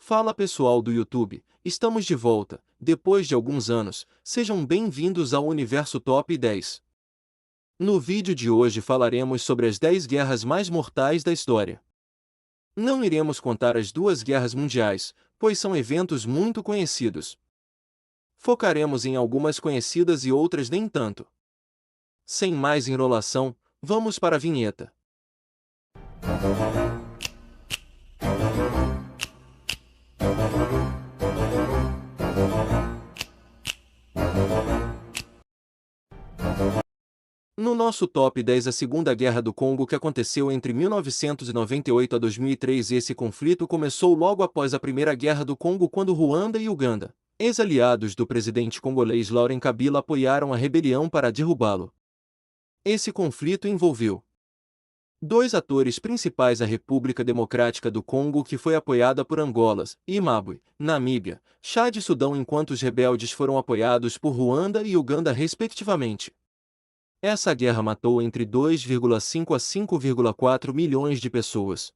Fala pessoal do YouTube, estamos de volta, depois de alguns anos, sejam bem-vindos ao Universo Top 10. No vídeo de hoje falaremos sobre as 10 guerras mais mortais da história. Não iremos contar as duas guerras mundiais, pois são eventos muito conhecidos. Focaremos em algumas conhecidas e outras nem tanto. Sem mais enrolação, vamos para a vinheta. No nosso top 10, a Segunda Guerra do Congo, que aconteceu entre 1998 a 2003. Esse conflito começou logo após a Primeira Guerra do Congo, quando Ruanda e Uganda, ex-aliados do presidente congolês Laurent Kabila, apoiaram a rebelião para derrubá-lo. Esse conflito envolveu dois atores principais: a República Democrática do Congo, que foi apoiada por Angola, Zimbábue, Namíbia, Chad e Sudão, enquanto os rebeldes foram apoiados por Ruanda e Uganda, respectivamente. Essa guerra matou entre 2,5 a 5,4 milhões de pessoas.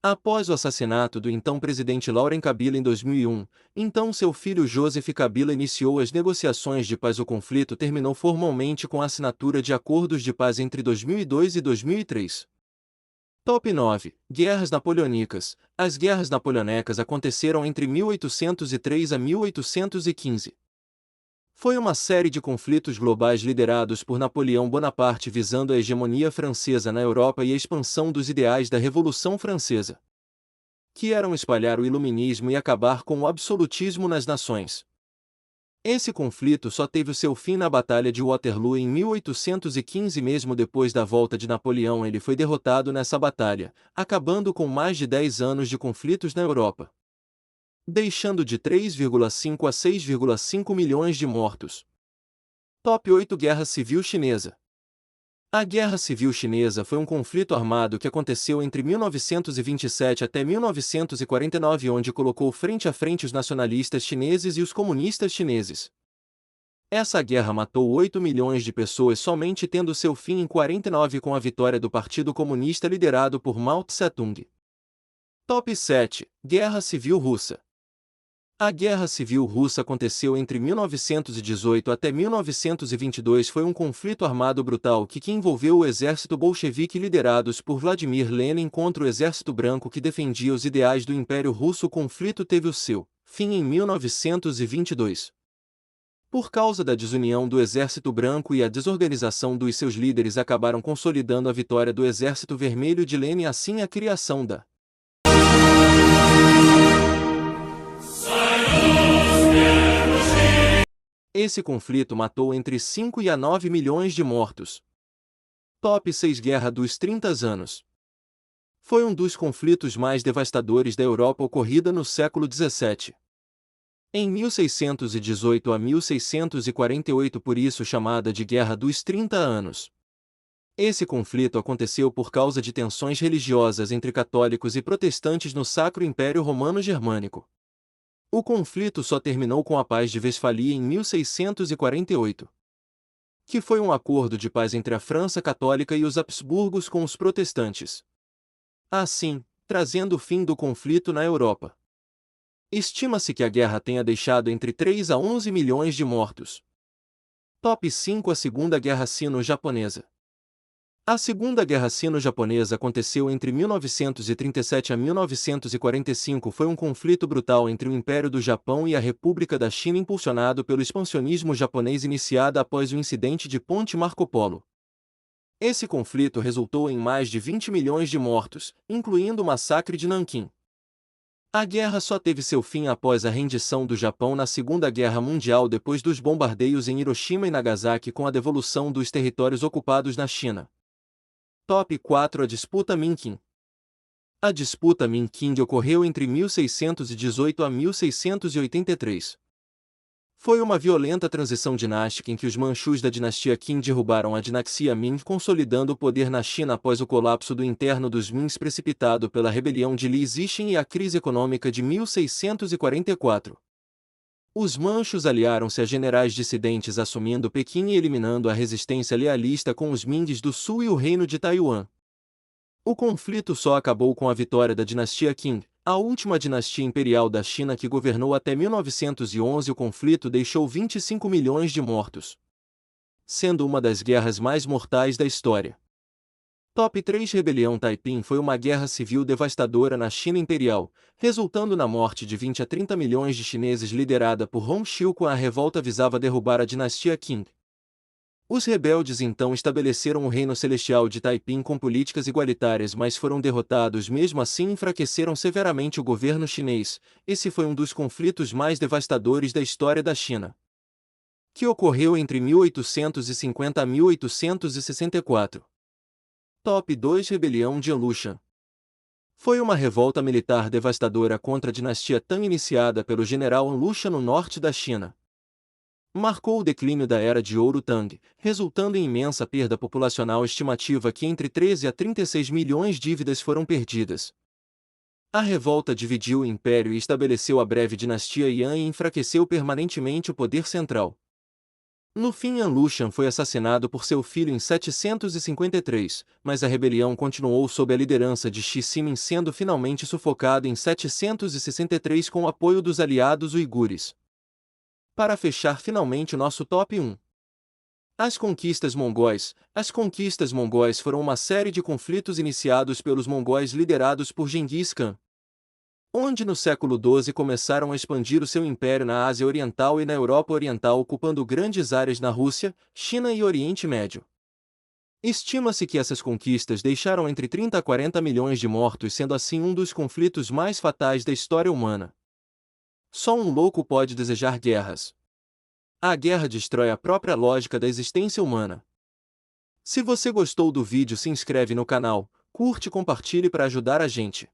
Após o assassinato do então presidente Laurent Kabila em 2001, então seu filho Joseph Kabila iniciou as negociações de paz. O conflito terminou formalmente com a assinatura de acordos de paz entre 2002 e 2003. Top 9. Guerras Napoleônicas. As guerras napoleônicas aconteceram entre 1803 a 1815. Foi uma série de conflitos globais liderados por Napoleão Bonaparte, visando a hegemonia francesa na Europa e a expansão dos ideais da Revolução Francesa, que eram espalhar o iluminismo e acabar com o absolutismo nas nações. Esse conflito só teve o seu fim na Batalha de Waterloo em 1815. Mesmo depois da volta de Napoleão, ele foi derrotado nessa batalha, acabando com mais de 10 anos de conflitos na Europa, deixando de 3,5 a 6,5 milhões de mortos. Top 8. Guerra Civil Chinesa. A Guerra Civil Chinesa foi um conflito armado que aconteceu entre 1927 até 1949, onde colocou frente a frente os nacionalistas chineses e os comunistas chineses. Essa guerra matou 8 milhões de pessoas, somente tendo seu fim em 49 com a vitória do Partido Comunista liderado por Mao Tse-tung. Top 7. Guerra Civil Russa. A Guerra Civil Russa aconteceu entre 1918 até 1922. Foi um conflito armado brutal que envolveu o exército bolchevique liderados por Vladimir Lenin contra o exército branco que defendia os ideais do Império Russo. O conflito teve o seu fim em 1922. Por causa da desunião do exército branco e a desorganização dos seus líderes, acabaram consolidando a vitória do exército vermelho de Lenin, assim a criação da Esse conflito matou entre 5 e a 9 milhões de mortos. Top 6. Guerra dos 30 anos. Foi um dos conflitos mais devastadores da Europa, ocorrida no século XVII. Em 1618 a 1648, por isso chamada de Guerra dos 30 Anos. Esse conflito aconteceu por causa de tensões religiosas entre católicos e protestantes no Sacro Império Romano Germânico. O conflito só terminou com a Paz de Westfalia em 1648, que foi um acordo de paz entre a França católica e os Habsburgos com os protestantes, assim, trazendo o fim do conflito na Europa. Estima-se que a guerra tenha deixado entre 3 a 11 milhões de mortos. Top 5. A Segunda Guerra Sino-Japonesa. A Segunda Guerra Sino-Japonesa aconteceu entre 1937 a 1945. Foi um conflito brutal entre o Império do Japão e a República da China, impulsionado pelo expansionismo japonês, iniciado após o incidente de Ponte Marco Polo. Esse conflito resultou em mais de 20 milhões de mortos, incluindo o massacre de Nanquim. A guerra só teve seu fim após a rendição do Japão na Segunda Guerra Mundial, depois dos bombardeios em Hiroshima e Nagasaki, com a devolução dos territórios ocupados na China. Top 4. A Disputa Minqing. A Disputa Minqing ocorreu entre 1618 a 1683. Foi uma violenta transição dinástica em que os Manchus da dinastia Qing derrubaram a dinastia Ming, consolidando o poder na China após o colapso do Império dos Mings precipitado pela rebelião de Li Zixing e a crise econômica de 1644. Os Manchus aliaram-se a generais dissidentes, assumindo Pequim e eliminando a resistência lealista com os Mings do Sul e o Reino de Taiwan. O conflito só acabou com a vitória da dinastia Qing, A última dinastia imperial da China que governou até 1911, o conflito deixou 25 milhões de mortos, sendo uma das guerras mais mortais da história. Top 3. Rebelião Taiping foi uma guerra civil devastadora na China Imperial, resultando na morte de 20 a 30 milhões de chineses, liderada por Hong Xiuquan. A revolta visava derrubar a dinastia Qing. Os rebeldes então estabeleceram o Reino Celestial de Taiping com políticas igualitárias, mas foram derrotados. Mesmo assim, enfraqueceram severamente o governo chinês. Esse foi um dos conflitos mais devastadores da história da China, que ocorreu entre 1850 a 1864. Top 2. Rebelião de Anlushan. Foi uma revolta militar devastadora contra a dinastia Tang iniciada pelo general Anlushan no norte da China. Marcou o declínio da Era de Ouro Tang, resultando em imensa perda populacional, estimativa que entre 13 a 36 milhões de vidas foram perdidas. A revolta dividiu o império e estabeleceu a breve dinastia Yan e enfraqueceu permanentemente o poder central. No fim, Anlushan foi assassinado por seu filho em 753, mas a rebelião continuou sob a liderança de Shi Simin, sendo finalmente sufocado em 763 com o apoio dos aliados uigures. Para fechar finalmente o nosso top 1. As conquistas mongóis. As conquistas mongóis foram uma série de conflitos iniciados pelos mongóis liderados por Gengis Khan, onde no século XII começaram a expandir o seu império na Ásia Oriental e na Europa Oriental, ocupando grandes áreas na Rússia, China e Oriente Médio. Estima-se que essas conquistas deixaram entre 30 a 40 milhões de mortos, sendo assim um dos conflitos mais fatais da história humana. Só um louco pode desejar guerras. A guerra destrói a própria lógica da existência humana. Se você gostou do vídeo, se inscreve no canal, curte e compartilhe para ajudar a gente.